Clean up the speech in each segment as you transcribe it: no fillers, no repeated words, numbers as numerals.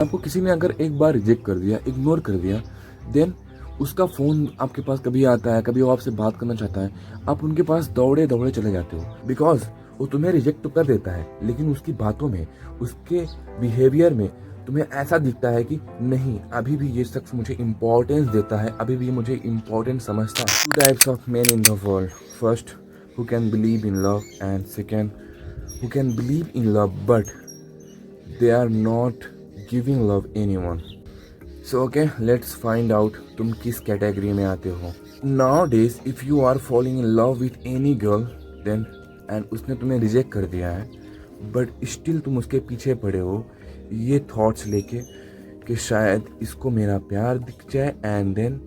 आपको किसी ने अगर एक बार रिजेक्ट कर दिया, इग्नोर कर दिया, देन उसका फ़ोन आपके पास कभी आता है, कभी वो आपसे बात करना चाहता है, आप उनके पास दौड़े दौड़े चले जाते हो। बिकॉज वो तुम्हें रिजेक्ट तो कर देता है, लेकिन उसकी बातों में, उसके बिहेवियर में तुम्हें ऐसा दिखता है कि नहीं, अभी भी ये शख्स मुझे इम्पोर्टेंस देता है, अभी भी मुझे इम्पोर्टेंट समझता है। Two types of main in the world. First, who can believe in love, and second, who can believe in love but they are not giving love anyone. So okay, let's find out तुम किस category में आते हो। Nowadays if you are falling in love with any girl then and उसने तुम्हें reject कर दिया है, बट स्टिल तुम उसके पीछे पड़े हो ये थॉट्स लेके कि शायद इसको मेरा प्यार दिख जाए and then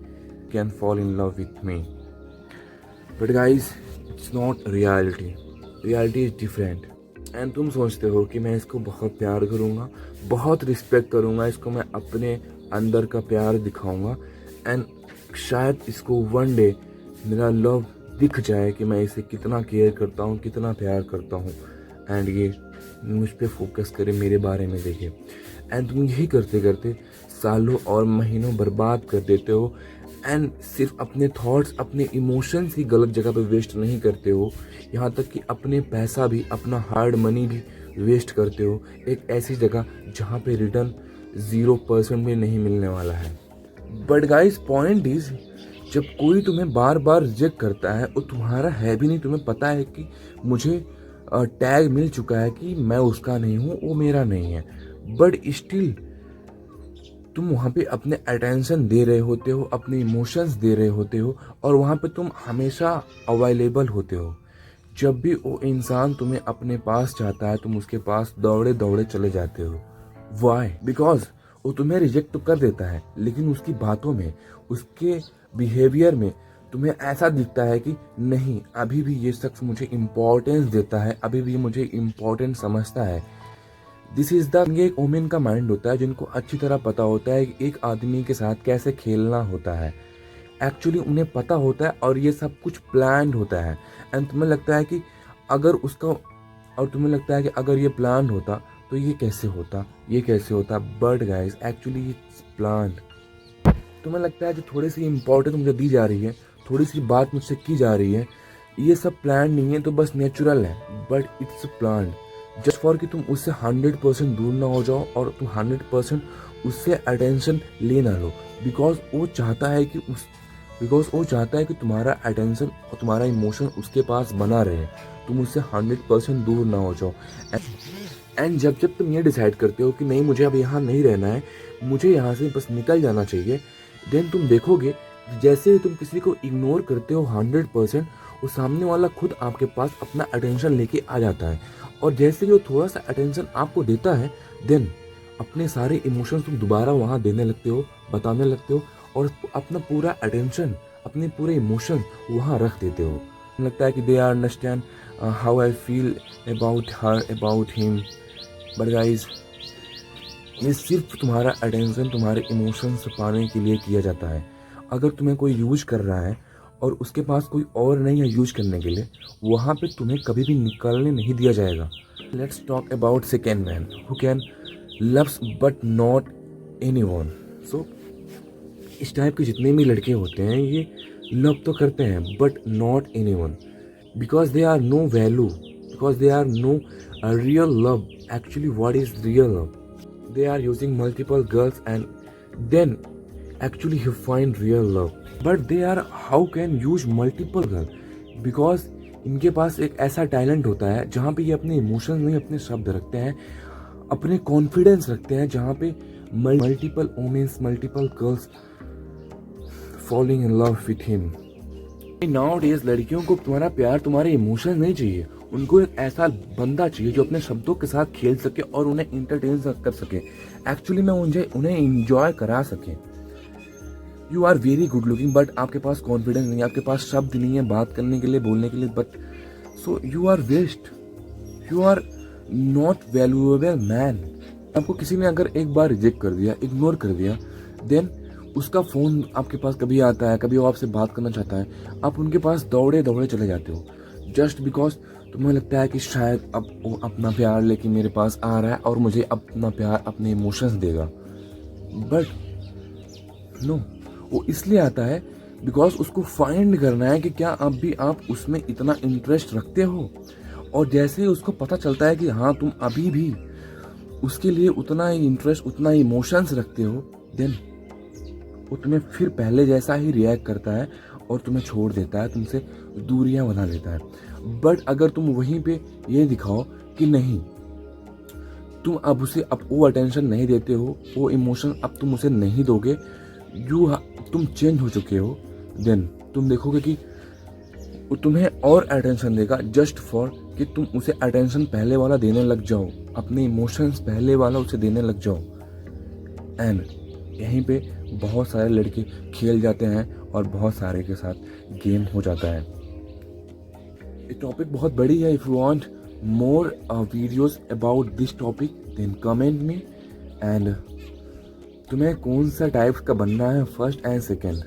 can fall in love with me. But guys, it's not reality. Reality is different. And तुम सोचते हो कि मैं इसको बहुत प्यार करूँगा, बहुत रिस्पेक्ट करूँगा, इसको मैं अपने अंदर का प्यार दिखाऊँगा एंड शायद इसको वन डे मेरा लव दिख जाए कि मैं इसे कितना केयर करता हूँ, कितना प्यार करता हूँ एंड ये मुझ पे फोकस करे, मेरे बारे में देखे। एंड तुम यही करते करते सालों और महीनों बर्बाद कर देते हो एंड सिर्फ अपने थॉट्स, अपने इमोशंस ही गलत जगह पे वेस्ट नहीं करते हो, यहाँ तक कि अपने पैसा भी, अपना हार्ड मनी भी वेस्ट करते हो एक ऐसी जगह जहाँ पे रिटर्न 0% भी नहीं मिलने वाला है। बट गाइस, पॉइंट इज, जब कोई तुम्हें बार बार रिजेक्ट करता है और तुम्हारा है भी नहीं, तुम्हें पता है कि मुझे टैग मिल चुका है कि मैं उसका नहीं हूँ, वो मेरा नहीं है, बट स्टिल तुम वहाँ पे अपने अटेंशन दे रहे होते हो, अपने इमोशंस दे रहे होते हो और वहाँ पे तुम हमेशा अवेलेबल होते हो। जब भी वो इंसान तुम्हें अपने पास चाहता है, तुम उसके पास दौड़े दौड़े चले जाते हो। वाई? बिकॉज वो तुम्हें रिजेक्ट तो कर देता है, लेकिन उसकी बातों में, उसके बिहेवियर में तुम्हें ऐसा दिखता है कि नहीं, अभी भी ये शख्स मुझे इम्पोर्टेंस देता है, अभी भी मुझे इम्पोर्टेंट समझता है। दिस इज द, एक ओमेन का माइंड होता है जिनको अच्छी तरह पता होता है कि एक आदमी के साथ कैसे खेलना होता है। एक्चुअली उन्हें पता होता है और ये सब कुछ प्लान्ड होता है। एंड तुम्हें लगता है कि अगर उसका, और तुम्हें लगता है कि अगर ये प्लान होता तो ये कैसे होता, ये कैसे होता। But guys, actually it's planned. तुम्हें लगता है जो थोड़ी सी इंपॉर्टेंस मुझे दी जा रही है, थोड़ी सी बात मुझसे की जा रही है, ये सब प्लान नहीं है, तो बस नेचुरल है, but it's planned just for कि तुम उससे 100% दूर ना हो जाओ और तुम 100% उससे अटेंशन ले ना लो। बिकॉज वो चाहता है कि तुम्हारा अटेंशन और तुम्हारा इमोशन उसके पास बना रहे, तुम उससे 100% दूर ना हो जाओ। एंड जब जब तुम ये डिसाइड करते हो कि नहीं, मुझे अब यहाँ नहीं रहना है, मुझे यहाँ से बस निकल जाना चाहिए, देन तुम देखोगे जैसे ही तुम किसी को इग्नोर करते हो 100%, वो सामने वाला खुद आपके पास अपना अटेंशन लेके आ जाता है। और जैसे ही वो थोड़ा सा अटेंशन आपको देता है, देन अपने सारे इमोशंस तुम दोबारा वहाँ देने लगते हो, बताने लगते हो और अपना पूरा अटेंशन, अपने पूरे इमोशन वहाँ रख देते हो। लगता है कि they are understand how I feel about her, about him. But guys, ये सिर्फ तुम्हारा अटेंशन, तुम्हारे इमोशंस पाने के लिए किया जाता है। अगर तुम्हें कोई यूज कर रहा है और उसके पास कोई और नहीं है यूज करने के लिए, वहाँ पे तुम्हें कभी भी निकालने नहीं दिया जाएगा। Let's talk about second man who can loves but not anyone. So इस टाइप के जितने भी लड़के होते हैं, ये लव तो करते हैं but not anyone, because they are no value, because they are no real love. Actually what is real love? They are using multiple girls and then actually you find real love. But they are, how can use multiple girls? Because इनके पास एक ऐसा talent होता है जहाँ पे ये अपने emotions नहीं, अपने शब्द रखते हैं, अपने कॉन्फिडेंस रखते हैं, जहाँ पे multiple women's, multiple girls falling in love with him. Nowadays लड़कियों को तुम्हारा प्यार, तुम्हारे इमोशंस नहीं चाहिए, उनको एक ऐसा बंदा चाहिए जो अपने शब्दों के साथ खेल सके और उन्हें इंटरटेन कर सके, एक्चुअली में उन्हें इंजॉय करा सके। You are very good looking but आपके पास कॉन्फिडेंस नहीं है, आपके पास शब्द नहीं है बात करने के लिए, बोलने के लिए, but so you are waste, you are not valuable man. आपको किसी ने अगर एक बार रिजेक्ट कर दिया, इग्नोर कर दिया, देन उसका फ़ोन आपके पास कभी आता है, कभी वो आपसे बात करना चाहता है, आप उनके पास दौड़े दौड़े चले जाते हो जस्ट बिकॉज तुम्हें लगता है कि शायद अब वो अपना प्यार लेके मेरे पास आ रहा है और मुझे अपना प्यार, अपने इमोशंस देगा। बट नो, वो इसलिए आता है बिकॉज उसको फाइंड करना है कि क्या आप उसमें इतना इंटरेस्ट रखते हो। और जैसे ही उसको पता चलता है कि हाँ तुम अभी भी उसके लिए उतना ही इंटरेस्ट, उतना ही इमोशंस रखते हो, देन वो तुम्हें फिर पहले जैसा ही रिएक्ट करता है और तुम्हें छोड़ देता है, तुमसे दूरियां बना लेता है। बट अगर तुम वहीं पे ये दिखाओ कि नहीं, तुम अब उसे अब वो अटेंशन नहीं देते हो, वो इमोशन अब तुम उसे नहीं दोगे, तुम चेंज हो चुके हो, देन तुम देखोगे कि वो तुम्हें और अटेंशन देगा जस्ट फॉर कि तुम उसे अटेंशन पहले वाला देने लग जाओ, अपने इमोशंस पहले वाला उसे देने लग जाओ। एंड यहीं पे बहुत सारे लड़के खेल जाते हैं और बहुत सारे के साथ गेम हो जाता है। ये टॉपिक बहुत बड़ी है। If you want more videos about this topic then comment me. And तुम्हें कौन सा टाइप का बनना है, फर्स्ट एंड सेकेंड,